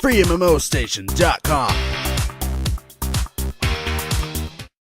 freemmostation.com.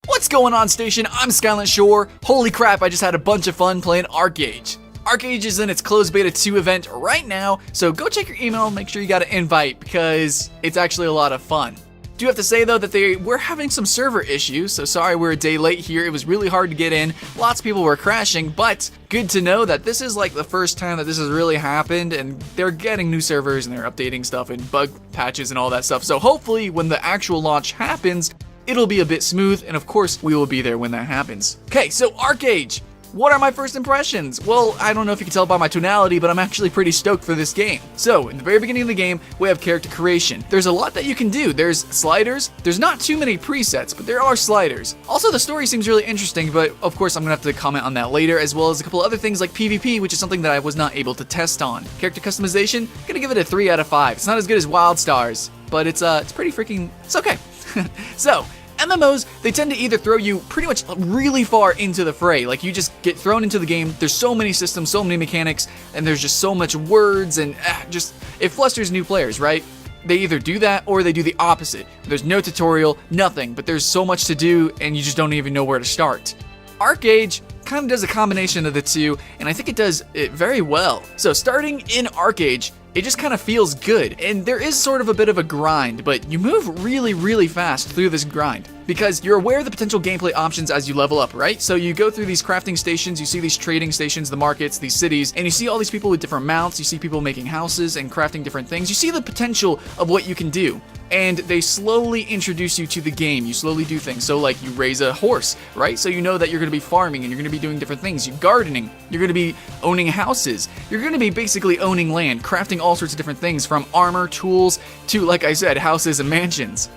What's going on, station? I'm Skyland Shore. Holy crap, I just had a bunch of fun playing ArcAge. ArcAge is in its closed beta 2 event right now, so go check your email, make sure you got an invite, because it's actually a lot of fun. Do have to say though that they were having some server issues, so sorry we're a day late here. It was really hard to get in, lots of people were crashing, but good to know that this is like the first time that this has really happened, and they're getting new servers and they're updating stuff and bug patches and all that stuff. So hopefully when the actual launch happens, it'll be a bit smooth, and of course we will be there when that happens. Okay, so ArcAge. What are my first impressions? Well, I don't know if you can tell by my tonality, but I'm actually pretty stoked for this game. So, in the very beginning of the game, we have character creation. There's a lot that you can do. There's sliders. There's not too many presets, but there are sliders. Also, the story seems really interesting, but of course I'm gonna have to comment on that later, as well as a couple other things like PvP, which is something that I was not able to test on. Character customization, I'm gonna give it a 3 out of 5. It's not as good as Wild Stars, but it's pretty freaking, it's okay. So, MMOs, they tend to either throw you pretty much really far into the fray, like you just get thrown into the game, there's so many systems, so many mechanics, and there's just so much words, and just, it flusters new players, right? They either do that, or they do the opposite. There's no tutorial, nothing, but there's so much to do, and you just don't even know where to start. ArcAge kind of does a combination of the two, and I think it does it very well. So starting in ArcAge, it just kind of feels good, and there is sort of a bit of a grind, but you move really fast through this grind because you're aware of the potential gameplay options as you level up, right? So you go through these crafting stations, you see these trading stations, the markets, these cities, and you see all these people with different mounts, you see people making houses and crafting different things, you see the potential of what you can do. And they slowly introduce you to the game. You slowly do things. So like you raise a horse, right? So you know that you're going to be farming and you're going to be doing different things. You're gardening. You're going to be owning houses. You're going to be basically owning land, crafting all sorts of different things from armor, tools, to, like I said, houses and mansions.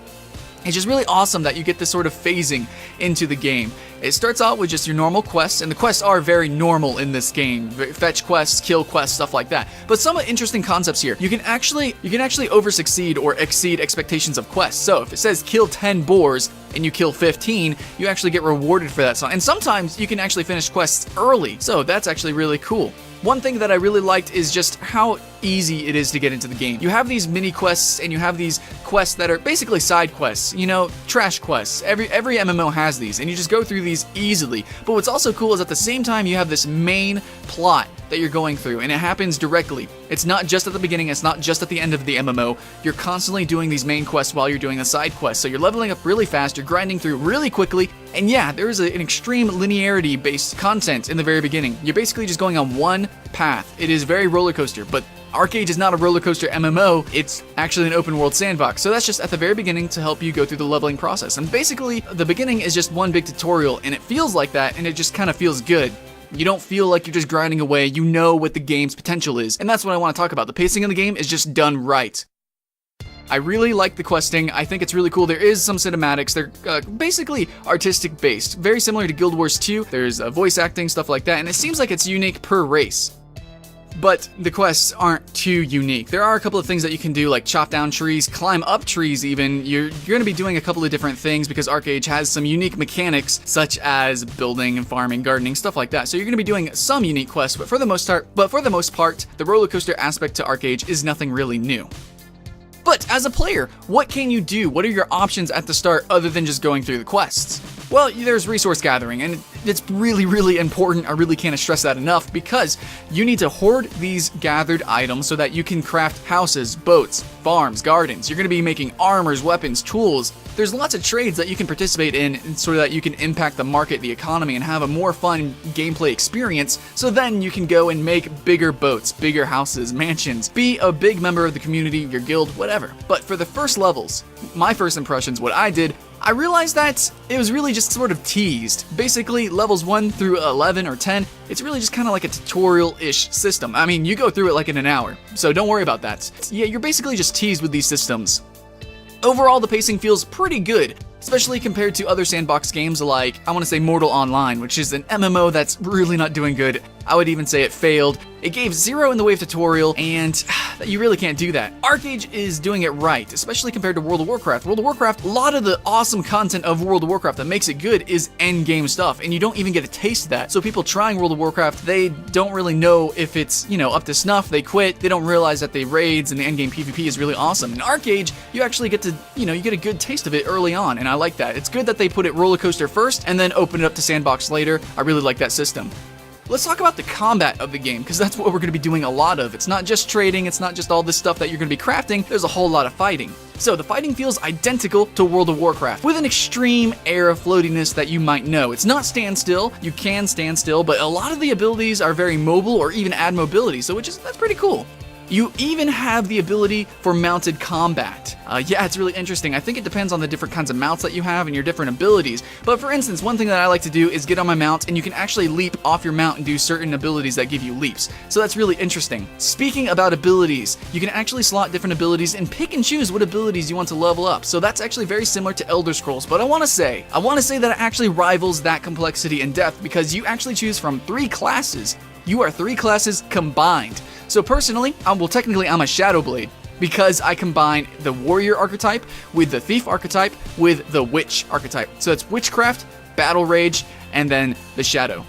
It's just really awesome that you get this sort of phasing into the game. It starts out with just your normal quests, and the quests are very normal in this game. Fetch quests, kill quests, stuff like that. But some interesting concepts here. You can actually over-succeed or exceed expectations of quests. So if it says kill 10 boars and you kill 15, you actually get rewarded for that. And sometimes you can actually finish quests early. So that's actually really cool. One thing that I really liked is just how easy it is to get into the game. You have these mini quests and you have these quests that are basically side quests, you know, trash quests. Every MMO has these, and you just go through these easily. But what's also cool is at the same time you have this main plot that you're going through, and it happens directly. It's not just at the beginning, it's not just at the end of the MMO. You're constantly doing these main quests while you're doing the side quests. So you're leveling up really fast, you're grinding through really quickly, and yeah, there is an extreme linearity based content in the very beginning. You're basically just going on one path. It is very roller coaster, but ArcAge is not a roller coaster MMO, it's actually an open world sandbox. So that's just at the very beginning to help you go through the leveling process. And basically, the beginning is just one big tutorial, and it feels like that, and it just kind of feels good. You don't feel like you're just grinding away, you know what the game's potential is. And that's what I want to talk about. The pacing in the game is just done right. I really like the questing. I think it's really cool. There is some cinematics. They're basically artistic based. Very similar to Guild Wars 2. There's voice acting, stuff like that. And it seems like it's unique per race. But the quests aren't too unique. There are a couple of things that you can do, like chop down trees, climb up trees even. You're going to be doing a couple of different things because ArcAge has some unique mechanics, such as building and farming, gardening, stuff like that. So you're going to be doing some unique quests, but for the most part, the roller coaster aspect to ArcAge is nothing really new. But as a player, what can you do? What are your options at the start other than just going through the quests? Well, there's resource gathering, and it's really important. I really can't stress that enough, because you need to hoard these gathered items so that you can craft houses, boats, farms, gardens. You're going to be making armors, weapons, tools. There's lots of trades that you can participate in so that you can impact the market, the economy, and have a more fun gameplay experience, so then you can go and make bigger boats, bigger houses, mansions, be a big member of the community, your guild, whatever. But for the first levels, my first impressions, what I did, I realized that it was really just sort of teased. Basically, levels 1 through 11 or 10, it's really just kind of like a tutorial-ish system. I mean, you go through it like in an hour, so don't worry about that. Yeah, you're basically just teased with these systems. Overall, the pacing feels pretty good, especially compared to other sandbox games like, I want to say Mortal Online, which is an MMO that's really not doing good I would even say it failed. It gave 0 in the way of tutorial, and you really can't do that. ArcheAge is doing it right, especially compared to World of Warcraft. World of Warcraft, a lot of the awesome content of World of Warcraft that makes it good is endgame stuff, and you don't even get a taste of that. So people trying World of Warcraft, they don't really know if it's, up to snuff, they quit, they don't realize that the raids and the endgame PvP is really awesome. In ArcheAge, you actually get to, you get a good taste of it early on, and I like that. It's good that they put it roller coaster first, and then open it up to sandbox later. I really like that system. Let's talk about the combat of the game, because that's what we're going to be doing a lot of. It's not just trading, it's not just all this stuff that you're going to be crafting, there's a whole lot of fighting. So the fighting feels identical to World of Warcraft, with an extreme air of floatiness that you might know. It's not standstill, you can stand still, but a lot of the abilities are very mobile or even add mobility, so that's pretty cool. You even have the ability for mounted combat. Yeah, it's really interesting. I think it depends on the different kinds of mounts that you have and your different abilities. But for instance, one thing that I like to do is get on my mount, and you can actually leap off your mount and do certain abilities that give you leaps. So that's really interesting. Speaking about abilities, you can actually slot different abilities and pick and choose what abilities you want to level up. So that's actually very similar to Elder Scrolls. But I want to say that it actually rivals that complexity and depth, because you actually choose from 3 classes. You are 3 classes combined. So personally, I'm a Shadowblade, because I combine the warrior archetype with the thief archetype with the witch archetype. So it's witchcraft, battle rage, and then the shadow.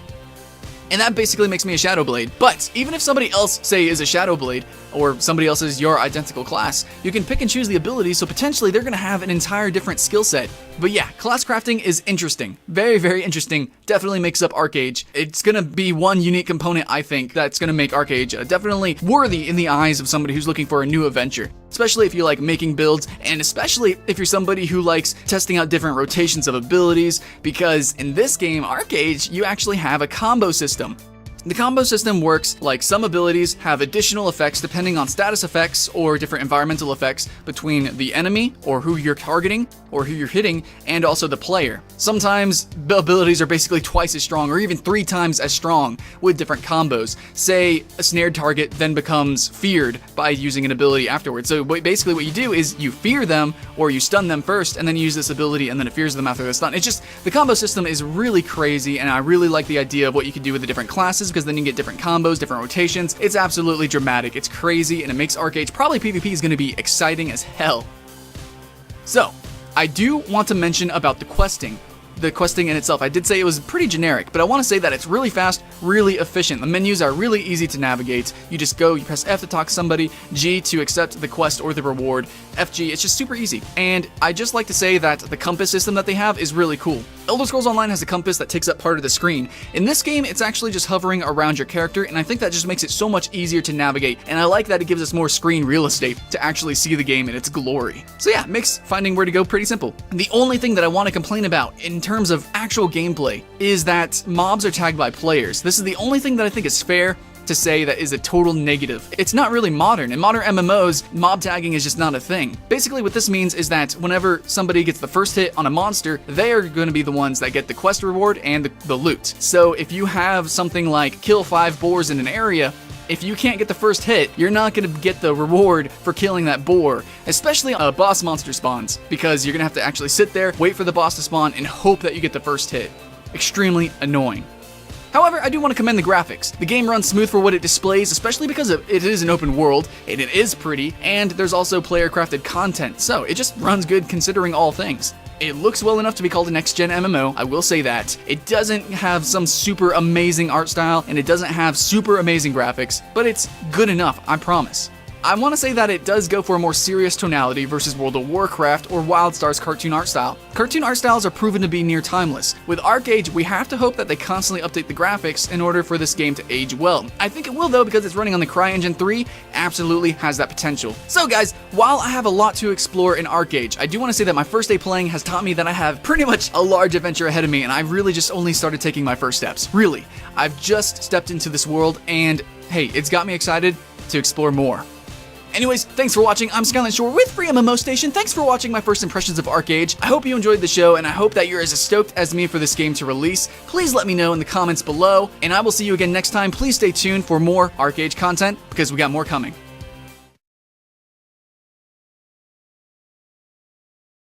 And that basically makes me a Shadowblade. But even if somebody else, say, is a Shadowblade, or somebody else is your identical class, you can pick and choose the abilities, so potentially they're going to have an entire different skill set. But yeah, class crafting is interesting. Very, very interesting. Definitely makes up ArcheAge. It's going to be one unique component, I think, that's going to make ArcheAge definitely worthy in the eyes of somebody who's looking for a new adventure. Especially if you like making builds, and especially if you're somebody who likes testing out different rotations of abilities, because in this game, ArcheAge, you actually have a combo system. The combo system works like some abilities have additional effects depending on status effects or different environmental effects between the enemy, or who you're targeting, or who you're hitting, and also the player. Sometimes the abilities are basically twice as strong, or even 3 times as strong with different combos. Say a snared target then becomes feared by using an ability afterwards. So basically what you do is you fear them, or you stun them first, and then you use this ability, and then it fears them after the stun. It's just, the combo system is really crazy, and I really like the idea of what you can do with the different classes, because then you get different combos, different rotations. It's absolutely dramatic, it's crazy, and it makes ArcheAge, probably PvP, is going to be exciting as hell. So, I do want to mention about the questing. The questing in itself, I did say it was pretty generic, but I want to say that it's really fast, really efficient. The menus are really easy to navigate. You just go, you press F to talk to somebody, G to accept the quest or the reward, FG, it's just super easy. And I just like to say that the compass system that they have is really cool. Elder Scrolls Online has a compass that takes up part of the screen. In this game, it's actually just hovering around your character, and I think that just makes it so much easier to navigate, and I like that it gives us more screen real estate to actually see the game in its glory. So yeah, makes finding where to go pretty simple. The only thing that I want to complain about in terms of actual gameplay is that mobs are tagged by players. This is the only thing that I think is fair to say that is a total negative. It's not really modern. In modern MMOs, mob tagging is just not a thing. Basically what this means is that whenever somebody gets the first hit on a monster, they are going to be the ones that get the quest reward and the loot. So if you have something like kill 5 boars in an area, if you can't get the first hit, you're not going to get the reward for killing that boar, especially on boss monster spawns, because you're going to have to actually sit there, wait for the boss to spawn, and hope that you get the first hit. Extremely annoying. However, I do want to commend the graphics. The game runs smooth for what it displays, especially because it is an open world, and it is pretty, and there's also player-crafted content, so it just runs good considering all things. It looks well enough to be called a next-gen MMO, I will say that. It doesn't have some super amazing art style, and it doesn't have super amazing graphics, but it's good enough, I promise. I want to say that it does go for a more serious tonality versus World of Warcraft or WildStar's cartoon art style. Cartoon art styles are proven to be near timeless. With ArcheAge, we have to hope that they constantly update the graphics in order for this game to age well. I think it will though, because it's running on the CryEngine 3, absolutely has that potential. So guys, while I have a lot to explore in ArcheAge, I do want to say that my first day playing has taught me that I have pretty much a large adventure ahead of me, and I really just only started taking my first steps. Really, I've just stepped into this world, and hey, it's got me excited to explore more. Anyways, thanks for watching. I'm Skyline Shore with Free MMO Station. Thanks for watching my first impressions of ArcheAge. I hope you enjoyed the show, and I hope that you're as stoked as me for this game to release. Please let me know in the comments below, and I will see you again next time. Please stay tuned for more ArcheAge content, because we got more coming.